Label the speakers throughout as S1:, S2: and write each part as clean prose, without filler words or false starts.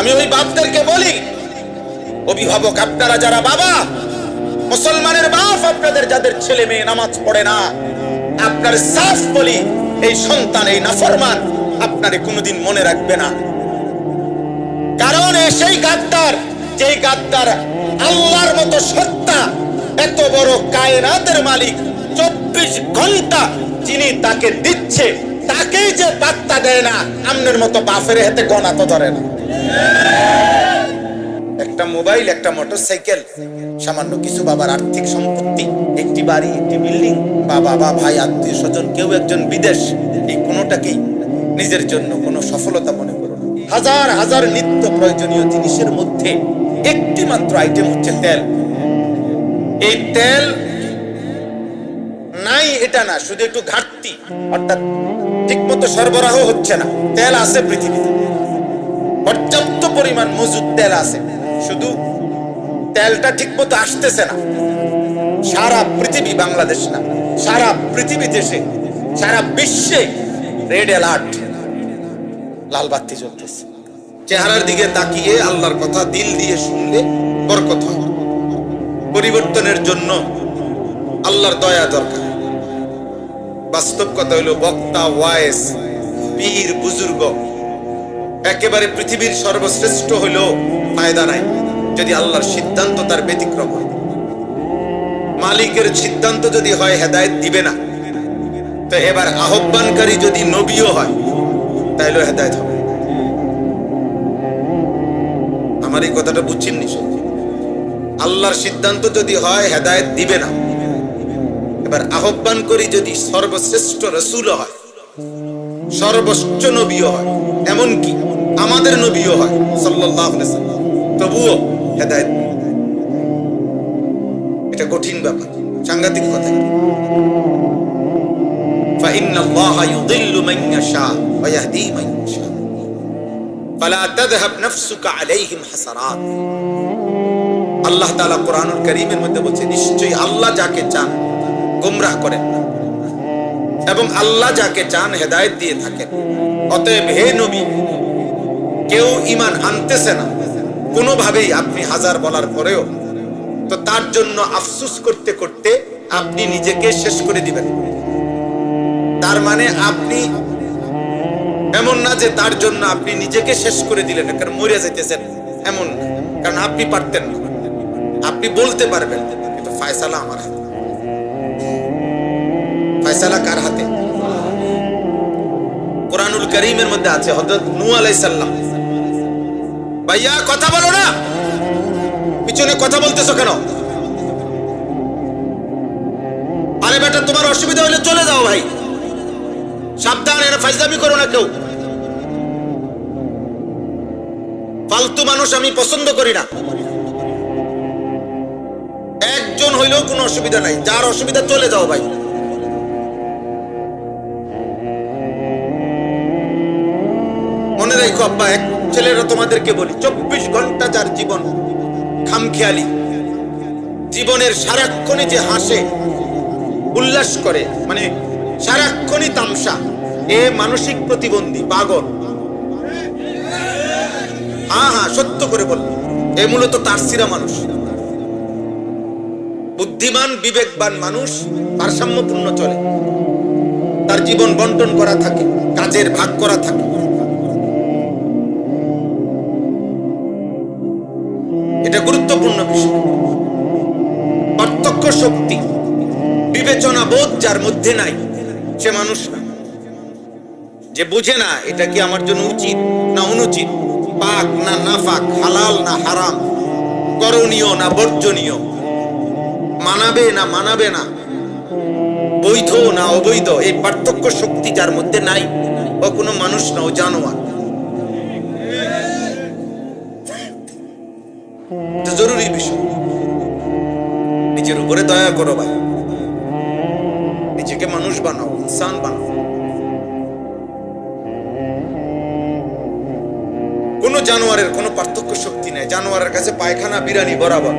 S1: আমি ওই বাপদেরকে বলি, অভিভাবক আপনারা যারা বাবা, মুসলমানের বাপ আপনাদের যাদের ছেলে মেয়ে নামাজ পড়ে না, আপনার সাফ বলি, এই সন্তান এই নাফরমান আপনারে কোনোদিন মনে রাখবে না। কারণ সেই গাদ্দার, যেই গাদ্দার আল্লাহর মতো সত্তা, এত বড় কায়নাতের মালিক, 24 ঘন্টা যিনি তাকে দিচ্ছে, তাকেই যে পাত্তা দেয় না, আমনের মতো বাপের হাতে গণা তো ধরে না। একটা মোবাইল, একটা মোটরসাইকেল, সামান্য কিছু বাবার আর্থিক সম্পত্তি, একটি বাড়ি, একটি বিল্ডিং, বাবা বা ভাই, আত্মীয় স্বজন, কেউ একজন বিদেশ, এই কোনোটাকেই নিজের জন্য কোনো সফলতা মনে করো না। হাজার হাজার নিত্য প্রয়োজনীয় জিনিসের মধ্যে একটি মাত্র আইটেম হচ্ছে তেল। এই তেল নাই এটা না, শুধু একটু ঘাটতি, অর্থাৎ ঠিক মতো সরবরাহ হচ্ছে না। তেল আছে পৃথিবীতে, পর্যাপ্ত পরিমাণ মজুদ তেল আছে, শুধু তেলটা ঠিক মতো আসতেছে না। সারা পৃথিবী, বাংলাদেশ না, সারা পৃথিবী দেশে, সারা বিশ্বে রেড অ্যালার্ট, লাল বাতি জ্বলতেছে। চেহারার দিকে তাকিয়ে আল্লাহর কথা দিল দিয়ে শুনলে বরকত হয়। পরিবর্তনের জন্য আল্লাহর দয়া দরকার। বাস্তব কথা হইল, বক্তা, ওয়াইজ, পীর, বুজুর্গ একেবারে পৃথিবীর সর্বশ্রেষ্ঠ হইলেও ফায়দা নাই যদি আল্লাহর সিদ্ধান্ত তার ব্যতিক্রম হয়। মালিকের সিদ্ধান্ত যদি হয় হেদায়েত দিবে না, তো এবার আহ্বানকারী যদি নবীও হয় তাইলে হেদায়েত হবে। আমার এই কথাটা বুঝছেন নিশ্চয়? আল্লাহর সিদ্ধান্ত যদি হয় হেদায়েত দিবে না, এবার আহ্বানকারী যদি সর্বশ্রেষ্ঠ রাসূল হয়, সর্বোচ্চ নবীও হয়, এমনকি আমাদের নবীও হয় সাল্লাল্লাহু আলাইহি ওয়াসাল্লাম, তবুও হেদায়েত। এটা কঠিন ব্যাপার, সাংঘাতিক কথা। ফাইন্নাল্লাহা ইউযিল্লু মান ইয়াশা ওয়া ইয়াহদি মান ইয়াশা ফালা তাযহাব নাফসুকা আলাইহিম হাসারাত। আল্লাহ তাআলা কোরআনুল কারীমের মধ্যে বলছে, নিশ্চয়ই আল্লাহ যাকে চান গোমরাহ করেন না, এবং আল্লাহ যাকে চান হেদায়েত দিয়ে থাকেন। অতএব হে নবী, কেউ ঈমান আনতেছে না কোনোভাবেই, আপনি হাজার বলার পরেও, তো তার জন্য আফসোস করতে করতে আপনি নিজেকে শেষ করে দিবেন। তার মানে আপনি এমন না যে তার জন্য আপনি নিজেকে শেষ করে দিলেন, কারণ মরে যাইতেছেন, এমন না। কারণ আপনি পারতেন না, আপনি বলতে পারবেন, কিন্তু ফয়সালা আমার হাতে। ফয়সালা কার হাতে? কোরআনুল কারীমের মধ্যে আছে, হযরত নূহ আলাইহিস সালাম। ভাইয়া কথা বলো না, পিছনে কথা বলতেছো কেন? আরে বেটা, তোমার অসুবিধা হলে চলে যাও ভাই, সাবধান, এরা ফাজলামি করো না কেউ। ফালতু মানুষ আমি পছন্দ করি না। একজন হইলেও কোনো অসুবিধা নাই, যার অসুবিধা চলে যাও ভাই। মনে রাখো আব্বা, এক ছেলেরা তোমাদেরকে বলি, 24 ঘন্টা যার জীবন খামখেয়ালি, জীবনের সারাক্ষণই যে হাসে উল্লাস করে, মানে সারাক্ষণই তামসা, এ মানসিক প্রতিবন্ধী, পাগল। হ্যাঁ, সত্য করে বল, এ মূলত তারসিরা মানুষ। বুদ্ধিমান বিবেকবান মানুষ ভারসাম্যপূর্ণ চলে, তার জীবন বন্টন করা থাকে, কাজের ভাগ করা থাকে। এটা গুরুত্বপূর্ণ বিষয়। পার্থক্য শক্তি, বিবেচনা বোধ যার মধ্যে নাই, সে মানুষ না। যে বুঝে না এটা কি আমার জন্য উচিত না অনুচিত, পাক না নাফাক, হালাল না হারাম, করণীয় না বর্জনীয়, মানাবে না মানাবে না, বৈধ না অবৈধ, এই পার্থক্য শক্তি যার মধ্যে নাই, ও কোনো মানুষ না, ও জানোয়ার। জরুরি বিষয়। নিজের উপরে দয়া করো ভাই, নিজেকে মানুষ বানাও, ইনসান বানাও। কোন জানোয়ারের কোনো পার্থক্য শক্তি নেই। জানোয়ারের কাছে পায়খানা বিরানি বরাবর,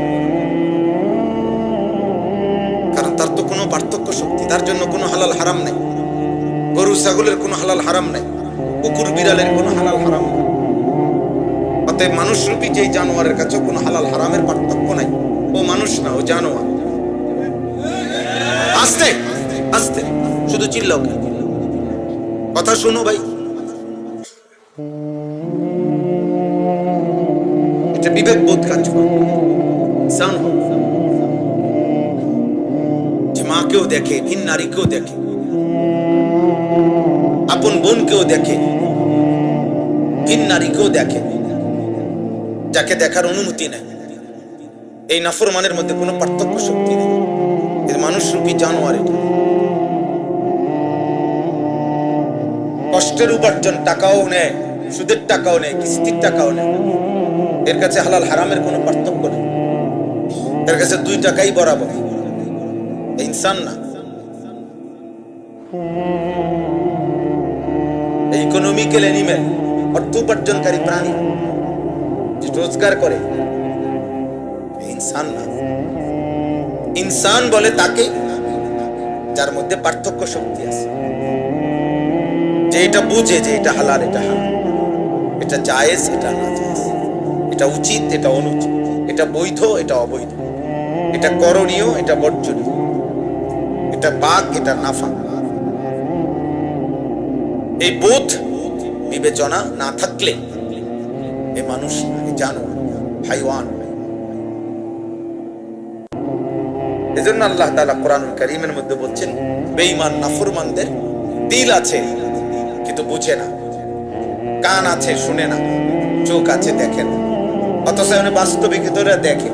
S1: কারণ তার তো কোনো পার্থক্য শক্তি, তার জন্য কোনো হালাল হারাম নাই। গরু ছাগলের কোনো হালাল হারাম নাই, কুকুর বিড়ালের কোনো হালাল হারাম নাই। অতএব মানুষরূপী যেই জানোয়ারের কাছে কোনো হালাল হারামের পার্থক্য নাই। ও মানুষ না, ও জানোয়ার। আস্তে আস্তে, শুধু চিল্লাও কেন? কথা শোনো ভাই, এটা বিবেক বোধ কাজ করে। যে মাকেও দেখে, ভিন নারীকেও দেখে, আপন বোনকেও দেখে, ভিন নারীকেও দেখে, যাকে দেখার অনুমতি নেই। এই নাফরমানের মধ্যে কোনো পার্থক্য শক্তি নেই। মানুষরূপী জানোয়ার। এটা কষ্টের উপার্জন, টাকাও নেয়, সুদের টাকাও নেয়, কিস্তির টাকাও নেয়। এর কাছে হালাল হারামের কোনো পার্থক্য নেই। এর কাছে 2 টাকাই বরাবর। ইনসান না, ইকোনমিক্যাল অ্যানিমেল, অর্থ উপার্জনকারী প্রাণী, যে রোজগার করে। ইনসান না। ইনসান বলে তাকে যার মধ্যে পার্থক্য শক্তি আছে, যে এটা বুঝে যে এটা হালাল, এটা হারাম, এটা জায়েজ, এটা নাজায়েজ, এটা উচিত, এটা অনুচিত, এটা বৈধ, এটা অবৈধ, এটা করণীয়, এটা বর্জনীয়, এটা পাক, এটা নাফাক। এই বোধ বিবেচনা না থাকলে এই মানুষ জানোয়ার, হাইওয়ান। এজন্য আল্লাহ তাআলা কোরআনুল কারীমের মধ্যে বলছেন, বেঈমান নাফরমানদের দিল আছে কিন্তু বুঝে না, কান আছে শুনে না, চোখ আছে দেখে না। অথচ বাস্তবিক তোরা দেখে।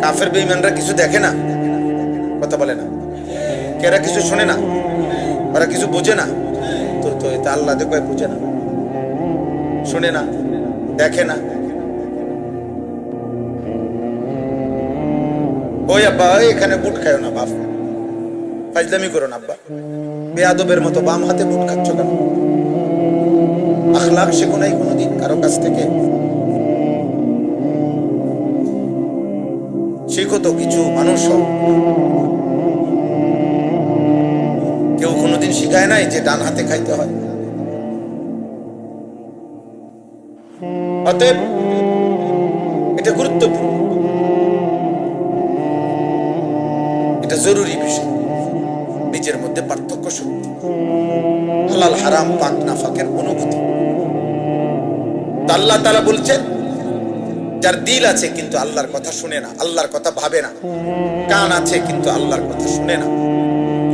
S1: কাফের বেঈমানরা কিছু দেখে না, কথা বলে না, কেরা কিছু শুনে না, ওরা কিছু বোঝে না। তো এটা আল্লাহ দেখে বুঝে না, শুনে না, দেখে না। ওই আব্বা এখানে বুট খায় না, বাপ ফাজলামি করো না আব্বা, বেয়াদবের মতো বাম হাতে বুট খাচ্ছ কেন? আখলাক শেখো নাই কোনোদিন কারো কাছ থেকে? শিখো তো কিছু, মানুষ হও। কেউ কোনোদিন শিখায় নাই যে ডান হাতে খাইতে হয়? অতএব এটা গুরুত্বপূর্ণ, এটা জরুরি বিষয়। নিজের মধ্যে পার্থক্য শক্তি, হালাল হারাম, পাক নাফাকের অনুভূতি। আল্লাহ তাআলা বলছেন, যার দিল আছে কিন্তু আল্লাহর কথা শুনে না, আল্লাহর কথা ভাবে না, কান আছে কিন্তু আল্লাহর কথা শুনে না,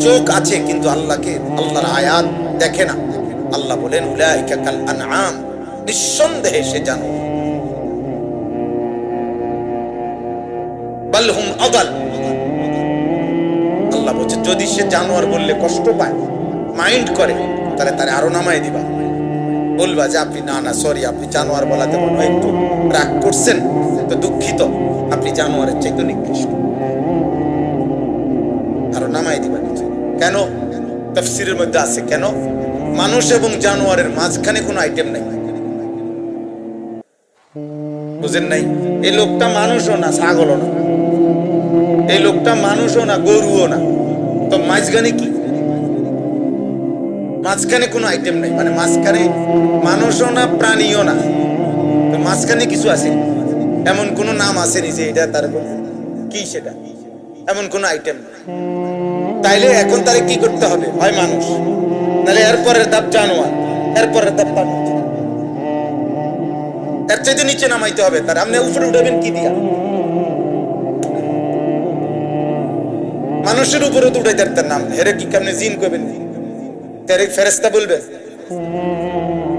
S1: চোখ আছে কিন্তু আল্লাহকে, আল্লাহর আয়াত দেখে না। আল্লাহ বলেন, উলাইকা কাল আনআম, নিঃসন্দেহে সে জানোয়ার। বাল হুম আদাল, আল্লাহ বলছে যদি সে জানোয়ার বললে কষ্ট পায়, মাইন্ড করে, তাহলে তারে আরো নামায় দিবা। বলবা যে আপনি না সরি, আপনি জানোয়ার বলাতে মনে হয় একটু রাগ করছেন, তো দুঃখিত, আপনি জানোয়ারের চাইতে নিকৃষ্ট। আরো নামায় দিবা নিচে। কেন? তাফসীরের মধ্যে আছে, কেন? মানুষ এবং জানোয়ারের মাঝখানে কোনো আইটেম নাই। বুঝেন নাই? এই লোকটা মানুষও না, ছাগলও না, এই লোকটা মানুষও না, গরুও না, তো মাঝখানে কি? মাঝখানে কোনো আইটেম নাই, মানে মাঝখানে মানুষও না, প্রাণীও না, তো মাঝখানে কিছু আছে? এমন কোন নাম আসেনি যে এটা তার কি, সেটা এমন কোন আইটেম। তাইলে এখন তারে কি করতে হবে? হয় মানুষ, নাহলে এরপরের ধাপ জানোয়ার, এরপরের ধাপ মানুষ, এর চাইতে নিচে নামাইতে হবে তার। আপনি উপরে উঠাবেন কি দিয়া? মানুষের উপরে তো উঠাইতে তার নাম, হেরে কি কেমনে জিন করবেন? ফেরেশতা বলবে,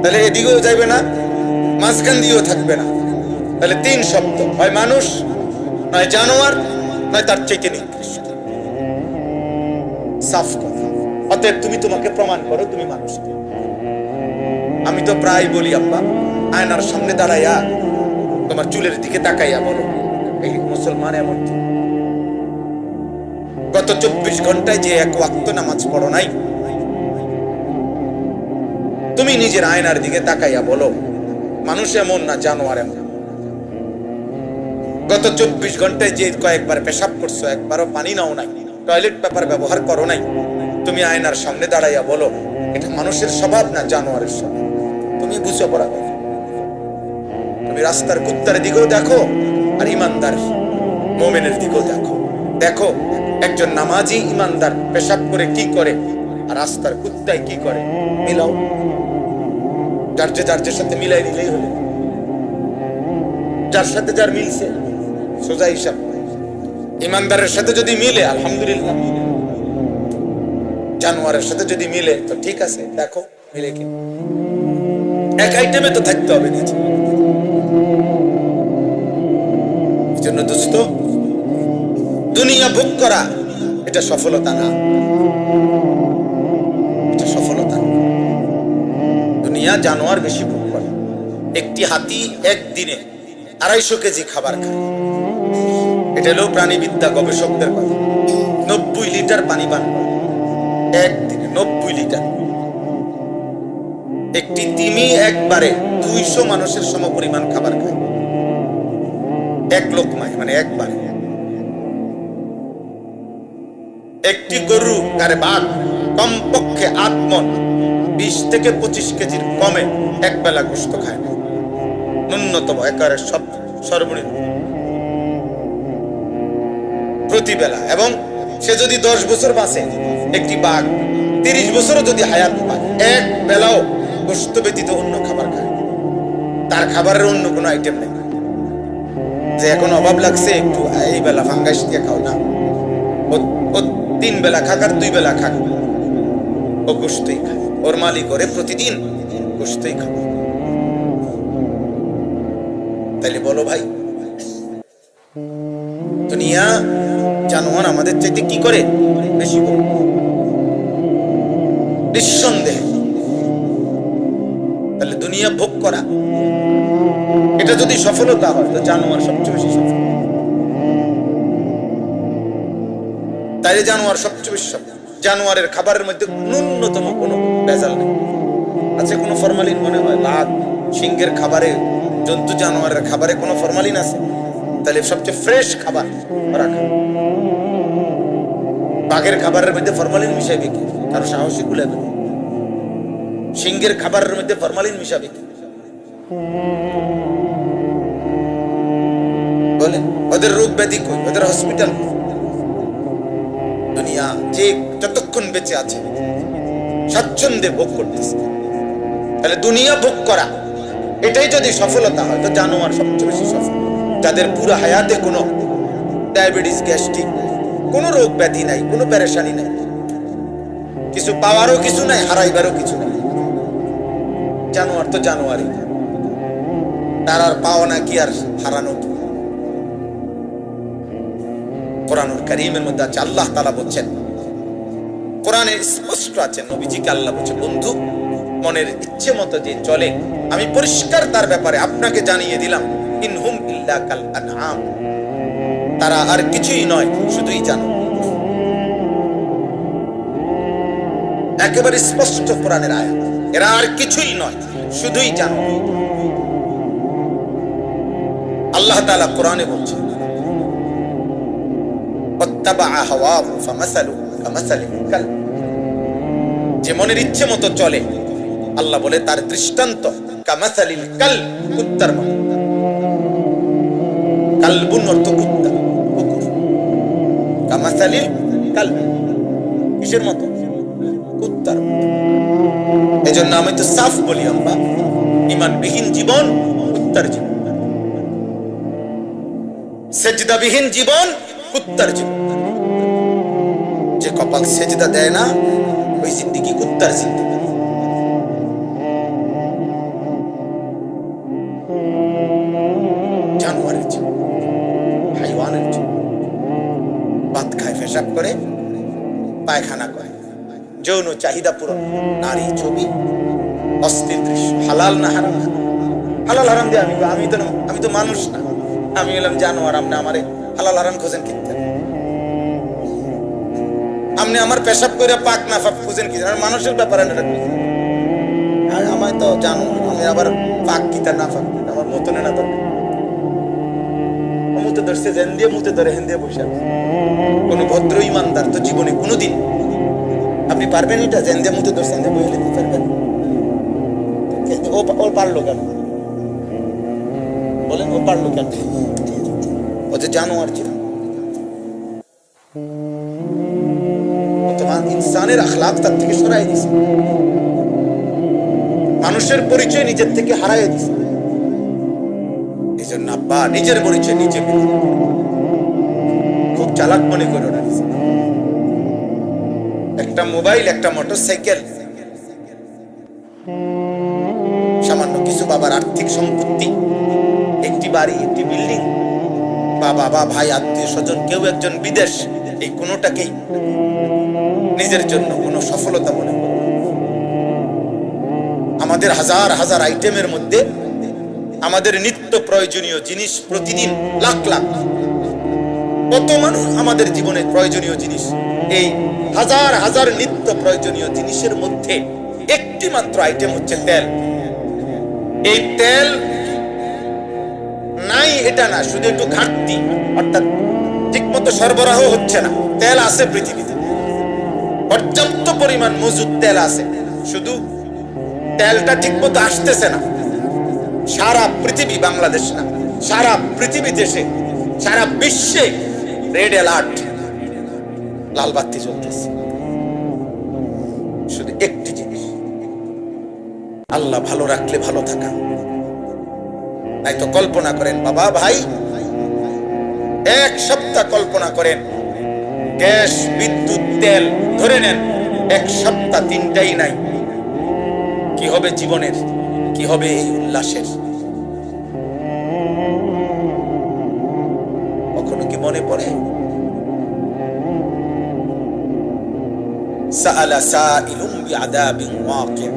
S1: তাহলে এদিকেও যাইবে না, মাঝখান দিয়েও থাকবে না। তাহলে 3 শব্দ, হয় মানুষ, নয় জানোয়ার, নয় তার চাইতে নিকৃষ্ট। সাফ কথা। অতএব তুমি তোমাকে প্রমাণ করো তুমি মানুষ। আমি তো প্রায় বলি আব্বা, আয়নার সামনে দাঁড়াইয়া তোমার চুলের দিকে তাকাইয়া বলো, এই মুসলমান এমন কি? গত 24 ঘন্টায় যে 1 ওয়াক্ত নামাজ পড়ো নাই, তুমি নিজের আয়নার দিকে তাকাইয়া বলো মানুষ এমন না জানোয়ার এমন। গত 24 ঘন্টায় যে কয়েকবার পেশাব করছো, একবারও পানি নাও নাই, টয়লেট পেপার ব্যবহার করো নাই, তুমি আয়নার সামনে দাঁড়াইয়া বলো এটা মানুষের স্বভাব না জানোয়ারের স্বভাব। তুমি বুঝো বরাবর। তুমি রাস্তার কুত্তার দিকেও দেখো আর ইমানদার মুমিনের দিকেও দেখো। দেখো একজন নামাজি ইমানদার পেশাব করে কি করে আর রাস্তার কুত্তায় কি করে, মিলাও। যার সাথে মিলাই নিলেই হলো, যার সাথে যার মিলছে সোজা হিসাব। ইমানদারের সাথে যদি মিলে আলহামদুলিল্লাহ, জানোয়ারের সাথে যদি মিলে তো ঠিক আছে, দেখো মিলে কি। এক আইটেমে তো থাকতে হবে নিজে। জন্য দোস্ত, দুনিয়া ভোগ করা এটা সফলতা না, এটা সফলতা না। দুনিয়া জানোয়ার বেশি ভোগ করে। একটি হাতি একদিনে 250 কেজি খাবার খায়। এটা হলো প্রাণীবিদ্যা গবেষকদের কথা। 90 লিটার পানি পান করে একদিনে, 90 লিটার। একটি তিমি একবারে 200 মানুষের সমপরিমাণ খাবার খায় এক লোকমায়, মানে একবারে। একটি গরু আরে বাঘ কমপক্ষে 8 মণ 20 থেকে 25 কেজির কমে এক বেলা গোশত খায় না, ন্যূনতম একেবারে সর্বনিম্ন প্রতি বেলা। এবং সে যদি 10 বছর বাঁচে, একটি বাঘ 30 বছরও যদি হায়াত পায়, এক বেলাও গোশত ব্যতীত অন্য খাবার খায়। তার খাবারের অন্য কোনো আইটেম নেই যে এখন অভাব লাগছে একটু এই বেলা ফাঙ্গাস দিয়ে খাও না। ও 3 বেলা খাক আর 2 বেলা খাক, ও গোশতই খায়। ওর মালিক ওরে প্রতিদিন গোশতই খাবে। তাইলে বলো ভাই, দুনিয়া জানোয়ার আমাদের চাইতে কি করে বেশি বল, নিঃসন্দেহে। তাহলে দুনিয়া ভোগ করা এটা যদি সফলতা হয় তো জানোয়ার সবচেয়ে বেশি সফল। তাইলে জানোয়ার সবচেয়ে বেশি সফল। জানোয়ারের খাবারের মধ্যে ন্যূনতম কোনো ভেজাল নেই। আছে কোনো ফরমালিন? মনে হয় বাঘ সিংহের খাবারে, জন্তু জানোয়ারের খাবারে কোনো ফরমালিন আছে? তাহলে সবচেয়ে ফ্রেশ খাবার ওরা খায়। বাঘের খাবারের মধ্যে ফরমালিন মিশাবে কি? কারো সাহসী কুলাবে? সিংহের খাবারের মধ্যে ফরমালিন মিশাবে কি? বলেন, ওদের রোগ ব্যাধি কই? ওদের হসপিটাল? দুনিয়া যে যতক্ষণ বেঁচে আছে স্বাচ্ছন্দ্যে ভোগ করতেছে। তাহলে দুনিয়া ভোগ করা এটাই যদি সফলতা হয় তো জানোয়ার সবচেয়ে বেশি সফল। যাদের পুরো হায়াতে কোনো ডায়াবেটিস, গ্যাস্ট্রিক, কোনো রোগ ব্যাধি নাই, কোনো পেরেশানি নাই, কিছু পাওয়ারও কিছু নাই, হারাইবারও কিছু নাই। জানোয়ার তো জানোয়ারই, তার আর পাওয়া না কি আর হারানো কি? কোরআনুল কারীমের মধ্যে আছে, আল্লাহ তাআলা বলছেন, কোরআনে স্পষ্ট আছে, নবীজিকে আল্লাহ বলছে, বন্ধু মনের ইচ্ছে মতো যে চলে আমি পরিষ্কার তার ব্যাপারে আপনাকে জানিয়ে দিলাম, ইনহুম ইল্লা কাল আনআম, তারা আর কিছুই নয় শুধুই জানো। একেবারে স্পষ্ট কোরআনের আয়াত, এরা আর কিছুই নয় শুধুই জানো। আল্লাহ তাআলা কোরআনে বলছেন, যে মনের ইচ্ছে মতো চলে, আল্লাহ বলে তার দৃষ্টান্ত কামাসালিল কালব, কুত্তার মতো। কালবুন অর্থ কুত্তা, কুকুর। কামাসালিল কালব কিসের মতো? কুত্তার মতো। এই জন্য আমি তো সাফ বলি, আমরা ইমানবিহীন জীবন কুত্তার জীবন, সেজদাবিহীন জীবন কুত্তার জীবন। যে কপাল সেজদা দেয় না ওই জিন্দেগি কুত্তার জিন্দেগি। জানোয়ারের জীবন, হাইওয়ানের জীবন। ভাত খায়, পেশাব করে, পায়খানা করে, যৌন চাহিদা পূরণ, নারী, ছবি, অস্থির দৃশ্য। হালাল না হারাম? হালাল হারাম দিয়ে আমি তো মানুষ না, আমি হলাম জানোয়ার। আপনি আমারে হালাল হারাম খোঁজেন কিনতে? আপনি আমার পেশাব করে পাক না পাক খুঁজেন কি? মানুষের ব্যাপারে আমায় তো জানো, আমি আবার পাক কিতা না পাক আমার মতনে না দরকার। মুতে ধরছে, জেন দিয়ে মুতে ধরে হেন দিয়ে বসে। কোন ভদ্র ইমানদার তো জীবনে কোনোদিন আপনি পারবেন এটা? জেন দিয়ে মুতে ধরছে বইলে পারবেন? ও পারলো কেন? পারলো কেন? ও যে জানোয়ার ছিল। তোমার ইনসানের আখলাক তার থেকে সরাই দিছে, মানুষের পরিচয় নিজের থেকে হারাই দিছে। এই জন্য আব্বা নিজের পরিচয় নিজে পেল। খুব চালাক মনে করো না। একটা মোবাইল, একটা মোটরসাইকেল, সামান্য কিছু বাবার আর্থিক সম্পত্তি, একটি বাড়ি, একটি বিল্ডিং, বা বাবা, ভাই, আত্মীয় স্বজন, কেউ একজন বিদেশ, এই কোনোটাকেই নিজের জন্য কোনো সফলতা মনে করো। আমাদের হাজার হাজার আইটেমের মধ্যে আমাদের নিত্য প্রয়োজনীয় জিনিস, প্রতিদিন লাখ লাখ, কত মানুষ আমাদের জীবনের প্রয়োজনীয় জিনিস, এই হাজার হাজার নিত্য প্রয়োজনীয় জিনিসের মধ্যে একটি মাত্র আইটেম হচ্ছে তেল। এই তেল নাই এটা না, শুধু একটু ঘাটতি, অর্থাৎ ঠিক মতো সরবরাহ হচ্ছে না। তেল আছে পৃথিবীতে, পর্যাপ্ত পরিমাণ মজুদ তেল আছে, শুধু তেলটা ঠিক মতো আসতেছে না। সারা পৃথিবী, বাংলাদেশ না, সারা পৃথিবী দেশে, সারা বিশ্বে রেড অ্যালার্ট, লাল বাতি জ্বলতেছে। শুধু একটি জিনিস, আল্লাহ ভালো রাখলে ভালো থাকা। তাই তো কল্পনা করেন বাবা, ভাই, এক সপ্তাহ কল্পনা করেন, গ্যাস, বিদ্যুৎ, তেল ধরে নেন, এক সপ্তাহ তিনটাই নাই, কি হবে জীবনের, কি হবে এই উল্লাসের? কখনো কি মনে পড়ে? সাআলা সাইলুম বিআযাবিন ওয়াকি'।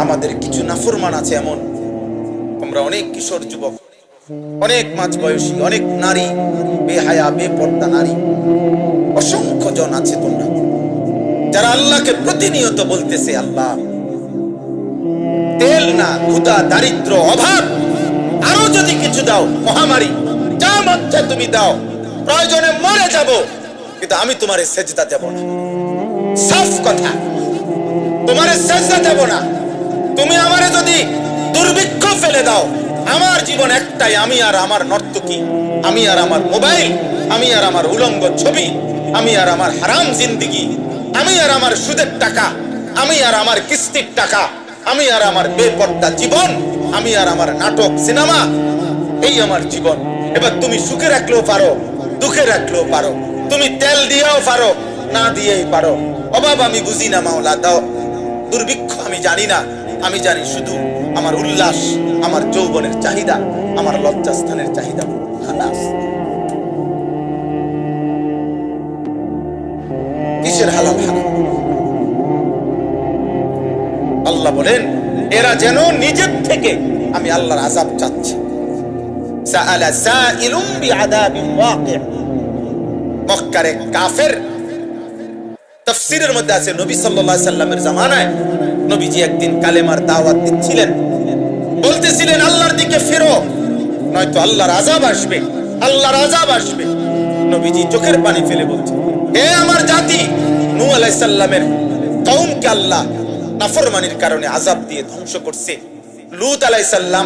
S1: আমাদের কিছু নাফরমান আছে এমন, আমরা অনেক কিশোর যুবক, অনেক মাঝ বয়সী, অনেক নারী, বেহায়া বেপর্দা নারী, অসংখ্য জন আছে তোমরা যারা আল্লাহকে প্রতিনিয়ত বলতেছে, আল্লাহ তেল না, ক্ষুধা, দারিদ্র, অভাব, আরো যদি কিছু দাও, মহামারী, যা মত তুমি দাও, প্রয়োজনে মরে যাব, কিন্তু আমি তোমারে সেজদা দেব না। সাফ কথা, তোমারে সেজদা দেব না। তুমি আমারে যদি দুর্ভিক্ষ ফেলে দাও, আমার জীবন একটাই, আমি আর আমার নর্তকী, আমি আর আমার মোবাইল, আমি আর আমার উলঙ্গ ছবি, আমি আর আমার হারাম জিন্দিগি, আমি আর আমার সুদের টাকা, আমি আর আমার কিস্তির টাকা, আমি আর আমার বেপর্দা জীবন, আমি আর আমার নাটক, সিনেমা, এই আমার জীবন। এবার তুমি সুখে রাখলেও পারো, দুঃখে রাখলেও পারো, তুমি তেল দিয়েও পারো, না দিয়েই পারো। অভাব আমি বুঝি না মাওলা, দাও। দুর্ভিক্ষ আমি জানি না, আমি জানি শুধু আমার উল্লাস, আমার যৌবনের চাহিদা, আমার লজ্জাস্থানের চাহিদা। খালাস। কিসের হালাল হারাম? আল্লাহ বলেন, এরা যেন নিজের থেকে, আমি আল্লাহর আযাব চাচ্ছি। সাআলা সাইলুম বিআযাবিন ওয়াকি'। মক্কার এক কাফের, তাফসীরের মধ্যে আছে, নবী সাল্লাল্লাহু আলাইহি সাল্লামের জামানায় নবীজি একদিন কালেমার দাওয়াত দিচ্ছিলেন, বলতেছিলেন, আল্লাহর দিকে ফিরো, নয়তো আল্লাহর আযাব আসবে, আল্লাহর আযাব আসবে। নবীজি চোখের পানি ফেলে বলছেন, হে আমার জাতি, নূহ আলাইহিস সালামের কওমকে আল্লাহ নাফরমানির কারণে আযাব দিয়ে ধ্বংস করছে। লূত আলাইহিস সালাম,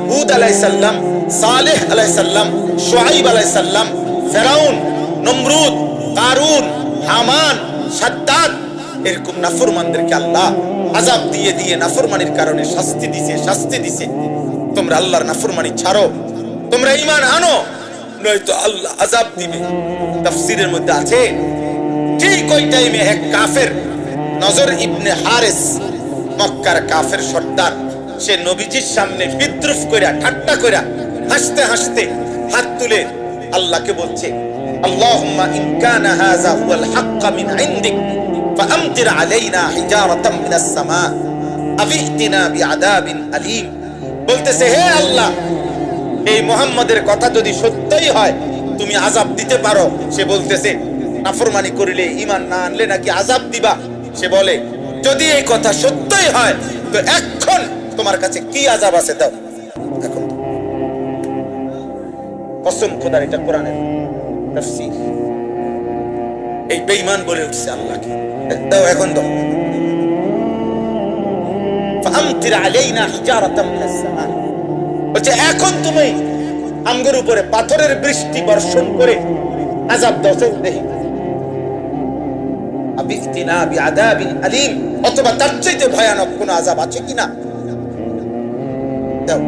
S1: হুদ আলাইহিস সালাম, সালেহ আলাইহিস সালাম, শুআইব আলাইহিস সালাম, ফিরআউন, নমরুদ, কারুন, হামান, সাদ্দাদ, এরকম নাফরমানদেরকে আল্লাহ আযাব দিয়ে দিয়ে নাফরমানির কারণে শাস্তি দিছে। তোমরা আল্লাহর নাফরমানি ছাড়ো, তোমরা ঈমান আনো, নয়তো আল্লাহ আযাব দিবে। তাফসীরের মধ্যে আছে, ঠিক ওই টাইমে এক কাফের, নজর ইবনে হারিস, মক্কার কাফের সর্দার, সে নবীজির সামনে বিদ্রুপ কইরা, ঠাট্টা কইরা, হাসতে হাসতে হাত তুলে আল্লাহকে বলছে, আল্লাহুম্মা ইন কানা হাযা হুয়াল হাক্ক মিন ইনদিক ফাআমতির আলাইনা হিজারাতাম মিনাস সামা আবিতিনা বিআযাবিন আলীম। বলতেছে, হে আল্লাহ, এই মুহাম্মাদের কথা যদি সত্যই হয়, তুমি আযাব দিতে পারো। সে বলতেছে, নাফরমানি করিলে, ঈমান না আনলে নাকি আযাব দিবা? সে বলে, যদি এই কথা সত্যই হয়, তো এখন তোমার কাছে কি আযাব আছে দাও। এখন কসম খোদার, এটা কোরআনের তাফসীর। এই বেঈমান বলে উঠছে আল্লাহকে, দাও, এখন দাও। ফাআমতির আলাইনা হিজারাতাম মিনাস সামা, বলছে এখন তুমি আমগোর উপরে পাথরের বৃষ্টি বর্ষণ করে আযাব দাও দেখি, আবিফতিনা বিআযাবিন আলীম, অথবা তার চাইতে ভয়ানক কোন আযাব আছে কিনা দাও।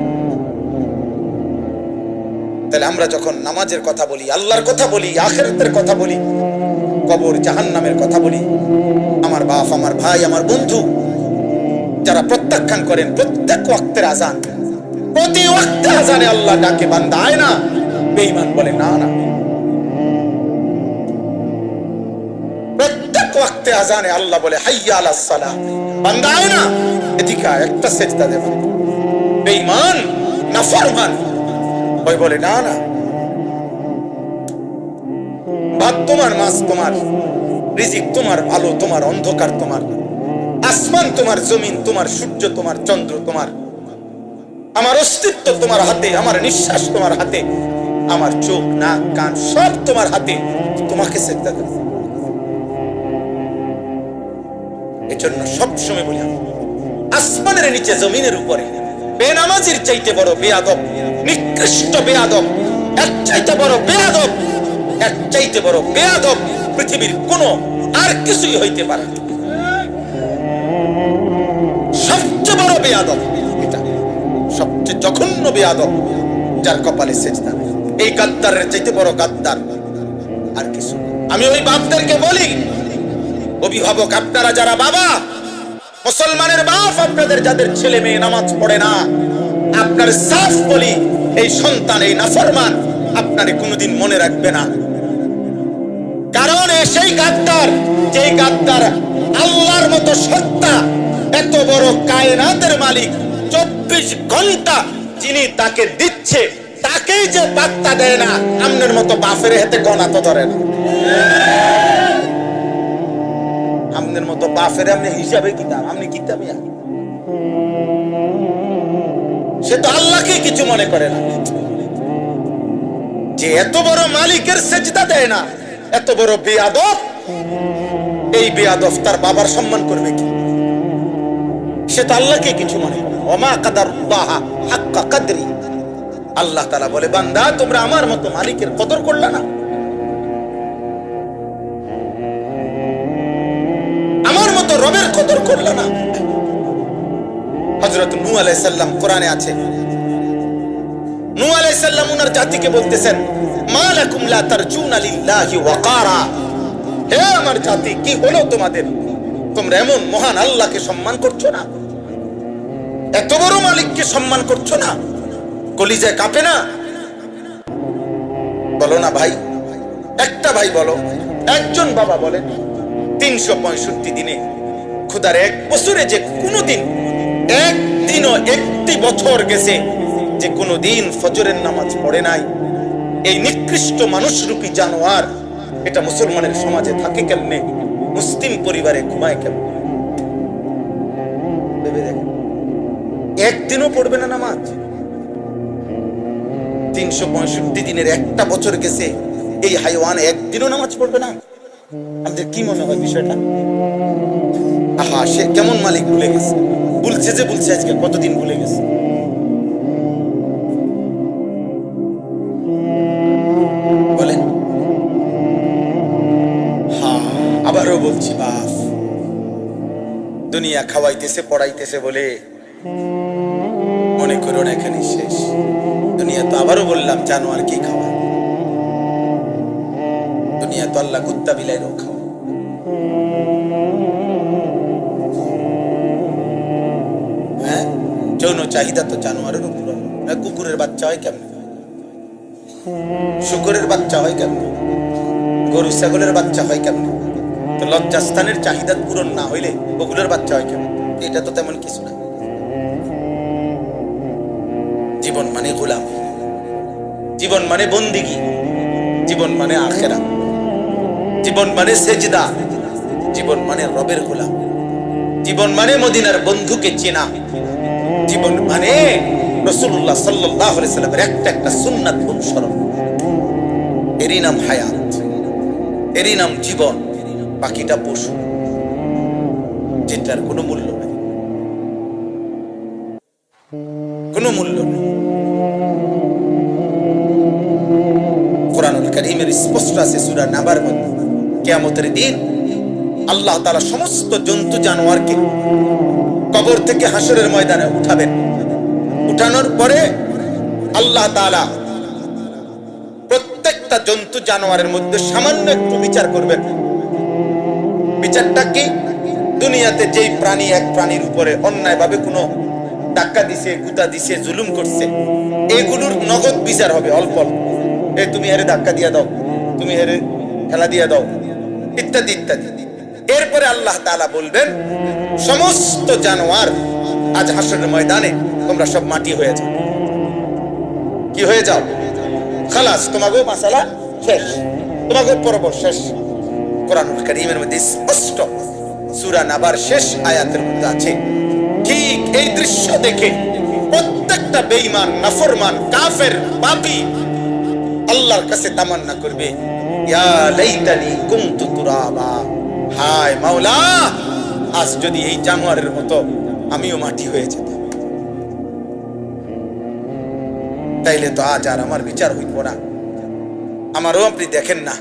S1: তাহলে আমরা যখন নামাজের কথা বলি, আল্লাহর কথা বলি, আখিরাতের কথা বলি, কবর জাহান্নামের কথা বলি, আমার বাপ, আমার ভাই, আমার বন্ধু যারা প্রত্যাখ্যান করেন প্রত্যেক ওয়াক্তের আযান, প্রতি ওয়াক্তে আযানে আল্লাহ ডাকে, বান্দা আয় না, বেঈমান বলে না না। প্রত্যেক ওয়াক্তে আযানে আল্লাহ বলে হাইয়া আলাস সালাহ, বান্দা আয় না, এদিকে একটা সেজদা দে। বেঈমান নাফরমান ওই বলে না না, ভাত তোমার, মাছ তোমার, রিজিক তোমার, আলো তোমার, অন্ধকার তোমার, আসমান তোমার, জমিন তোমার, সূর্য তোমার, চন্দ্র তোমার, আমার অস্তিত্ব তোমার হাতে, আমার নিঃশ্বাস তোমার হাতে, আমার চোখ, নাক, কান সব তোমার হাতে, তোমাকে সেজদা দেব। এজন্য সবসময় বলি, আসমানের নিচে জমিনের উপরে বেনামাজির চাইতে বড় বেয়াদব, নিকৃষ্ট বেয়াদব, এর চাইতে বড় বেয়াদব, এর চাইতে বড় বেয়াদব পৃথিবীর কোন আর কিছুই হইতে পারে না। সবচেয়ে বড় বেয়াদব এটা, সবচেয়ে জঘন্য বেয়াদব যার কপালে সেজদা। এই গাদ্দারের চাইতে বড় গাদ্দার আর কিছু। আমি ওই বাপদেরকে বলি, অভিভাবক আপনারা যারা বাবা, মুসলমানের বাপ, আপনাদের যাদের ছেলে মেয়ে নামাজ পড়ে না, আপনার সাফ বলি, এই সন্তান, এই নাফরমান আপনারে কোনোদিন মনে রাখবে না। কারণ সেই গাদ্দার, যে গাদ্দার আল্লাহর মতো সত্তা, এত বড় কায়নাতের মালিক, 24 ঘন্টা যিনি তাকে দিচ্ছে, তাকেই যে পাত্তা দেয় না, আমনের মতো বাপের হাতে গণা তো ধরে না। আমনের মতো বাপের আমনে হিসাবে কিতাব, আমনি কিতাবে, সে তো আল্লাহকে কিছু মনে করে না। যে এত বড় মালিকের সেজদা দেয় না, এত বড় বেয়াদব, এই বেয়াদব তার বাবার সম্মান করবে কি? সে তো আল্লাহকে কিছু মনে করে। ওমা কাদারুল্লাহ হাক্কা কদরি, আল্লাহ তাআলা বলে, বান্দা তোমরা আমার মতো মালিকের কদর করলা না, আমার মতো রবের কদর করলা না। হযরত নূহ আলাইহিস সালাম, কোরআনে আছে, নূহ আলাইহিস সালাম ওনার জাতিকে বলতেছেন, মা লাকুম লা তারজুনা লিল্লাহি ওয়াকারা, হে আমার জাতি, কি হলো তোমাদের? তোমরা এমন মহান আল্লাহকে সম্মান করছো না, এত বড় মালিককে সম্মান করছো না, কলিজায় কাঁপে না? বলো না ভাই, একটা ভাই বলো, একজন বাবা বলেন, 365 দিনে খোদার এক বছরে যে কোনোদিন, একদিনও, একটি বছর গেছে যে কোনোদিন ফজরের নামাজ পড়ে নাই, এই নিকৃষ্ট মানুষরূপী জানোয়ার এটা মুসলমানের সমাজে থাকে কেমনে? মুসলিম পরিবারে ঘুমায় কেমনে? ভেবে দেখেন, একদিনও পড়বে না নামাজ, 365 দিনের একটা বছর গেছে, এই হাইওয়ান একদিনও নামাজ পড়বে না। আমাদের কি মনে হয় বিষয়টা? আহা, সে কেমন মালিক ভুলে গেছে, বলছে যে বলছে আজকে কতদিন ভুলে গেছে। বলেন, হ্যাঁ, আবারও বলছি, বাপ দুনিয়া খাওয়াইতেছে, পড়াইতেছে বলে মনে করো না এখানে শেষ। দুনিয়া তো, আবারও বললাম, জানোয়ার কি খাওয়ায়? দুনিয়া তো আল্লাহ কুত্তা বিলাইরও খাওয়ায়। হ্যাঁ, যৌন চাহিদা তো জানোয়ারের উপর। কুকুরের বাচ্চা হয় কেমন? শুকরের বাচ্চা হয় কেমন? গরু ছাগলের বাচ্চা হয় কেমন? তো লজ্জাস্থানের চাহিদা পূরণ না হইলে বকুলের বাচ্চা হয় কেমন? এটা তো তেমন কিছু না। জীবন মানে গোলাম, জীবন মানে বন্দিগি, জীবন মানে আখিরাত, জীবন মানে সেজদা, জীবন মানে রবের গোলাম, জীবন মানে মদিনার বন্ধুকে চেনা, জীবন মানে রাসূলুল্লাহ সাল্লাল্লাহু আলাইহি সাল্লামের একটা একটা সুন্নাত অনুসরণ। এরই নাম হায়াত, এরই নাম জীবন। বাকিটা পশু, যেটার কোনো মূল্য নেই, কোনো মূল্য নেই। কারীমের স্পষ্ট আছে সূরা নাবার মধ্যে, কিয়ামতের দিন আল্লাহ তাআলা সমস্ত জন্তু জানোয়ারকে কবর থেকে হাসরের ময়দানে উঠাবেন। উঠানোর পরে আল্লাহ তাআলা প্রত্যেকটা জন্তু জানোয়ারের মধ্যে সামান্য একটু বিচার করবেন। বিচারটা কি? দুনিয়াতে যেই প্রাণী এক প্রাণীর উপরে অন্যায়ভাবে কোনো ধাক্কা দিছে, গুতা দিছে, জুলুম করছে, এগুলোর নগদ বিচার হবে অল্প অল্প। তুমি হেরে ধাক্কা দিয়া দাও, তুমি হেরে ঠেলা দিয়া দাও, ইত্যাদি ইত্যাদি। এরপরে আল্লাহ তাআলা বলবেন, সমস্ত জানোয়ার আজ হাসরের ময়দানে তোমরা সব মাটি হয়ে যাও। কি হয়ে যাও? খালাস, তোমাকে মাসালা শেষ, তোমাকে পর্ব শেষ। কোরআনুল কারীমের মধ্যে স্পষ্ট সূরা নাবার শেষ আয়াতের মধ্যে আছে। ঠিক এই দৃশ্য দেখে প্রত্যেকটা বেঈমান, নাফরমান, কাফের, পাপী আল্লাহর কাছে তামান্না করবে, ইয়া লাইতানি কুনতু তুরাবা, হায় মাওলা, আজ যদি এই জানোয়ারের মতো আমিও মাটি হয়ে যেতাম, তাইলে তো আজ আর আমার বিচার হইব না। আমারও আপনি দেখেন না